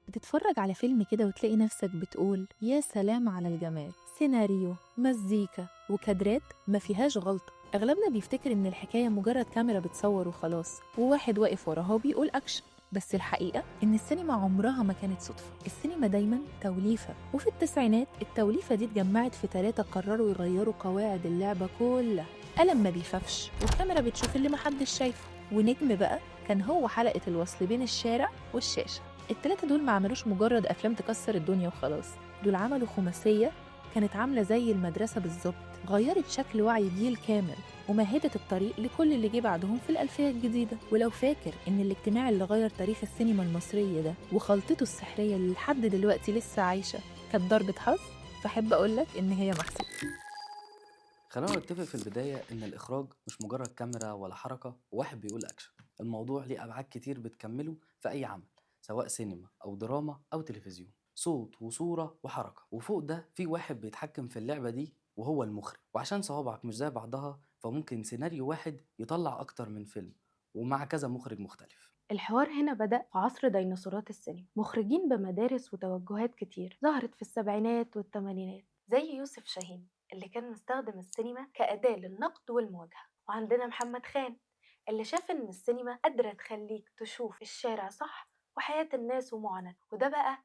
بتتفرج على فيلم كده وتلاقي نفسك بتقول يا سلام على الجمال، سيناريو، مزيكا وكادرات ما فيهاش غلطة. أغلبنا بيفتكر إن الحكاية مجرد كاميرا بتصور وخلاص وواحد واقف وراها بيقول أكشن. بس الحقيقة إن السينما عمرها ما كانت صدفة، السينما دايما توليفة. وفي التسعينات التوليفة دي اتجمعت في 3 قرروا يغيروا قواعد اللعبة كلها. قلم ما بيخافش والكاميرا بتشوف اللي محدش شايفه، ونجم بقى كان هو حلقة الوصل بين الشارع والشاشة. التلاتة دول ما عملوش مجرد أفلام تكسر الدنيا وخلاص، دول عملوا خماسية كانت عاملة زي المدرسة بالظبط، غيرت شكل وعي جيل كامل ومهدت الطريق لكل اللي جه بعدهم في الألفية الجديدة. ولو فاكر إن الاجتماع اللي غير تاريخ السينما المصرية ده وخلطته السحرية اللي لحد دلوقتي لسه عايشة كانت ضربة حظ، فأحب أقولك إن هي محسوبة. خلينا نتفق في البداية إن الإخراج مش مجرد كاميرا ولا حركة وواحد بيقول أكشن. الموضوع ليه أبعاد كتير بتكمله في أي عمل، سواء سينما أو دراما أو تلفزيون. صوت وصورة وحركة، وفوق ده في واحد بيتحكم في اللعبة دي وهو المخرج. وعشان صوابعك مش زي بعضها فممكن سيناريو واحد يطلع أكتر من فيلم ومع كذا مخرج مختلف. الحوار هنا بدأ في عصر ديناصورات السينما، مخرجين بمدارس وتوجهات كتير ظهرت في السبعينات والثمانينات زي يوسف شاهين اللي كان مستخدم السينما كأداة للنقد والمواجهة، وعندنا محمد خان اللي شاف إن السينما قادرة تخليك تشوف الشارع صح وحياة الناس ومعاناتها، وده بقى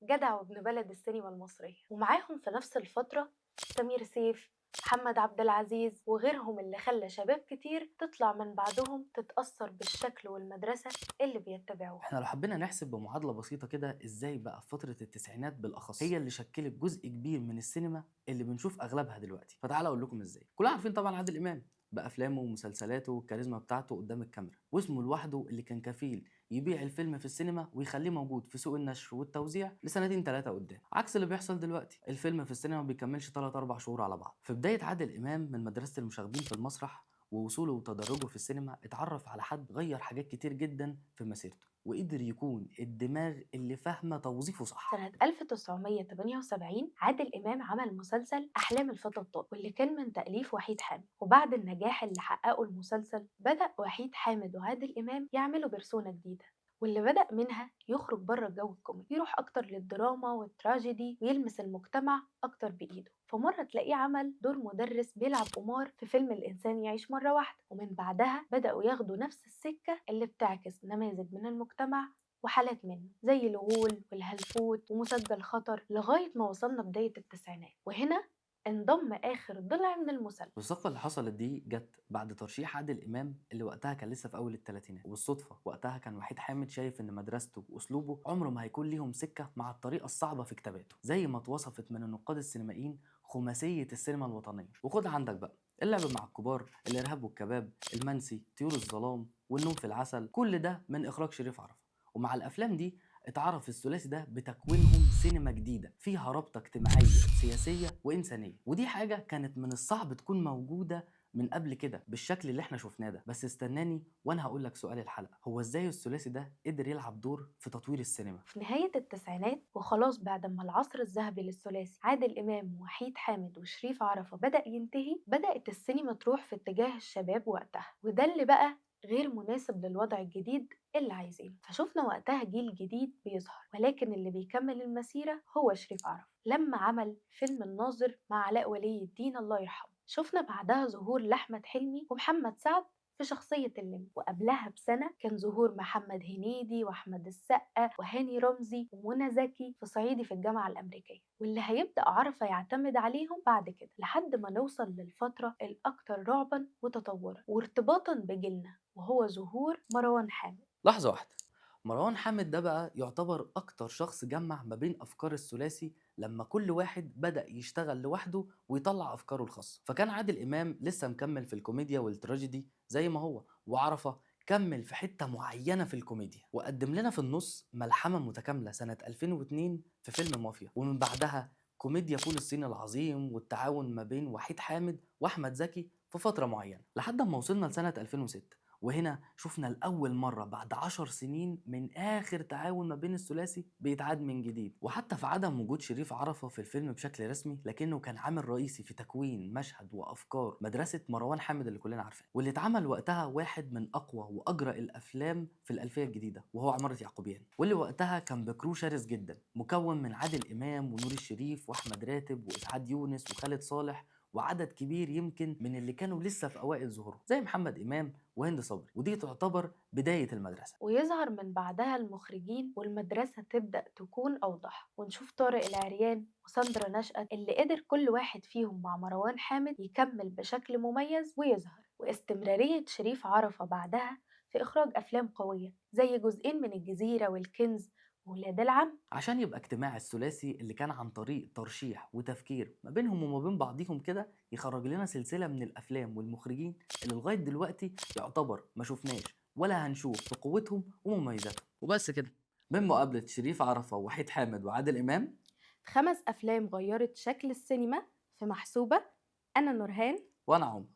جدع وابن بلد السينما المصرية. ومعاهم في نفس الفترة سمير سيف، محمد عبد العزيز وغيرهم اللي خلى شباب كتير تطلع من بعدهم تتأثر بالشكل والمدرسة اللي بيتبعوها. احنا لو حبينا نحسب بمعادلة بسيطة كده ازاي بقى في فترة التسعينات بالاخص هي اللي شكلت جزء كبير من السينما اللي بنشوف اغلبها دلوقتي، فتعالى اقول لكم ازاي. كلنا عارفين طبعا عادل امام بافلامه ومسلسلاته والكاريزما بتاعته قدام الكاميرا، واسمه لوحده اللي كان كفيل يبيع الفيلم في السينما ويخليه موجود في سوق النشر والتوزيع لسنتين 3 قدام، عكس اللي بيحصل دلوقتي. الفيلم في السينما ما بيكملش 3 4 شهور على بعض. في بداية عادل امام من مدرسة المشاغبين في المسرح ووصوله وتدرجه في السينما اتعرف على حد غير حاجات كتير جدا في مسيرته وقدر يكون الدماغ اللي فاهمة توظيفه صح. سنة 1978 عادل إمام عمل مسلسل أحلام الفتى الطائر واللي كان من تأليف وحيد حامد، وبعد النجاح اللي حققه المسلسل بدأ وحيد حامد وعادل إمام يعملوا بيرسونا جديدة، واللي بدأ منها يخرج بره الجو الكوميدي، يروح أكتر للدراما والتراجيدي ويلمس المجتمع أكتر بإيده. فمرة تلاقيه عمل دور مدرس بيلعب قمار في فيلم الإنسان يعيش مرة واحدة، ومن بعدها بدأوا ياخدوا نفس السكة اللي بتعكس نماذج من المجتمع وحالات منه زي الغول والهلفوت ومسجل خطر، لغاية ما وصلنا بداية التسعينات، وهنا انضم آخر ضلع من المسلسل. والصفقة اللي حصلت دي جت بعد ترشيح عادل إمام اللي وقتها كان لسه في أول الثلاثينات، وبالصدفة وقتها كان وحيد حامد شايف إن مدرسته وأسلوبه عمره ما هيكون ليهم سكة مع الطريقة الصعبة في كتاباته، زي ما اتوصفت من النقاد السينمائيين خماسية السينما الوطنية. وخد عندك بقى اللعب مع الكبار، الإرهاب والكباب، المنسي، طيور الظلام، والنوم في العسل، كل ده من إخراج شريف عرفة. ومع الأفلام دي اتعرف الثلاثي ده بتكوينهم سينما جديدة فيها رابطة اجتماعية سياسية وإنسانية، ودي حاجة كانت من الصعب تكون موجودة من قبل كده بالشكل اللي احنا شفناه ده. بس استناني وانا هقول لك سؤال الحلقة، هو ازاي الثلاثي ده قدر يلعب دور في تطوير السينما؟ في نهاية التسعينات وخلاص بعد ما العصر الذهبي للثلاثي عادل إمام ووحيد حامد وشريف عرفة بدأ ينتهي، بدأت السينما تروح في اتجاه الشباب وقتها، وده اللي بقى غير مناسب للوضع الجديد اللي عايزينه. فشفنا وقتها جيل جديد بيظهر، ولكن اللي بيكمل المسيرة هو شريف عرفة لما عمل فيلم الناظر مع علاء ولي الدين الله يرحمه. شفنا بعدها ظهور لأحمد حلمي ومحمد سعد في شخصية الليمبي، وقبلها بسنة كان ظهور محمد هنيدي وأحمد السقا وهاني رمزي ومنى زكي في صعيدي في الجامعة الأمريكية، واللي هيبدأ عرفة يعتمد عليهم بعد كده لحد ما نوصل للفترة الأكثر رعبا وتطورا وارتباطا بجيلنا، وهو ظهور مروان حامد. لحظة واحدة، مروان حامد ده بقى يعتبر أكتر شخص جمع ما بين أفكار الثلاثي لما كل واحد بدأ يشتغل لوحده ويطلع أفكاره الخاصة. فكان عادل إمام لسه مكمل في الكوميديا والتراجيدي زي ما هو، وعرفة كمل في حتة معينة في الكوميديا وقدم لنا في النص ملحمة متكاملة سنة 2002 في فيلم مافيا، ومن بعدها كوميديا فول الصين العظيم والتعاون ما بين وحيد حامد وأحمد زكي في فترة معينة لحد ما وصلنا لسنة 2006 وهنا شفنا لأول مرة بعد 10 سنين من آخر تعاون ما بين الثلاثي بيتعاد من جديد. وحتى في عدم وجود شريف عرفة في الفيلم بشكل رسمي، لكنه كان عامل رئيسي في تكوين مشهد وأفكار مدرسة مروان حامد اللي كلنا عارفينها، واللي اتعمل وقتها واحد من أقوى وأجرأ الأفلام في الألفية الجديدة وهو عمارة يعقوبيان، واللي وقتها كان بكرو شرس جدا مكون من عادل إمام ونور الشريف وأحمد راتب وإسعاد يونس وخالد صالح وعدد كبير يمكن من اللي كانوا لسه في اوائل ظهورهم زي محمد امام وهند صبري، ودي تعتبر بدايه المدرسه. ويظهر من بعدها المخرجين والمدرسة تبدأ تكون أوضح، ونشوف طارق العريان وساندرا نشأت اللي قدر كل واحد فيهم مع مروان حامد يكمل بشكل مميز ويظهر، واستمرارية شريف عرفة بعدها في إخراج أفلام قوية زي جزئين من الجزيرة والكنز وولاد العم. عشان يبقى اجتماع الثلاثي اللي كان عن طريق ترشيح وتفكير ما بينهم وما بين بعضيهم كده يخرج لنا سلسله من الافلام والمخرجين اللي لغايه دلوقتي يعتبر ما شفناش ولا هنشوف في قوتهم ومميزاتهم. وبس كده، من مقابله شريف عرفة ووحيد حامد وعادل امام 5 أفلام غيرت شكل السينما في محسوبة. أنا نورهان. وانا عمر.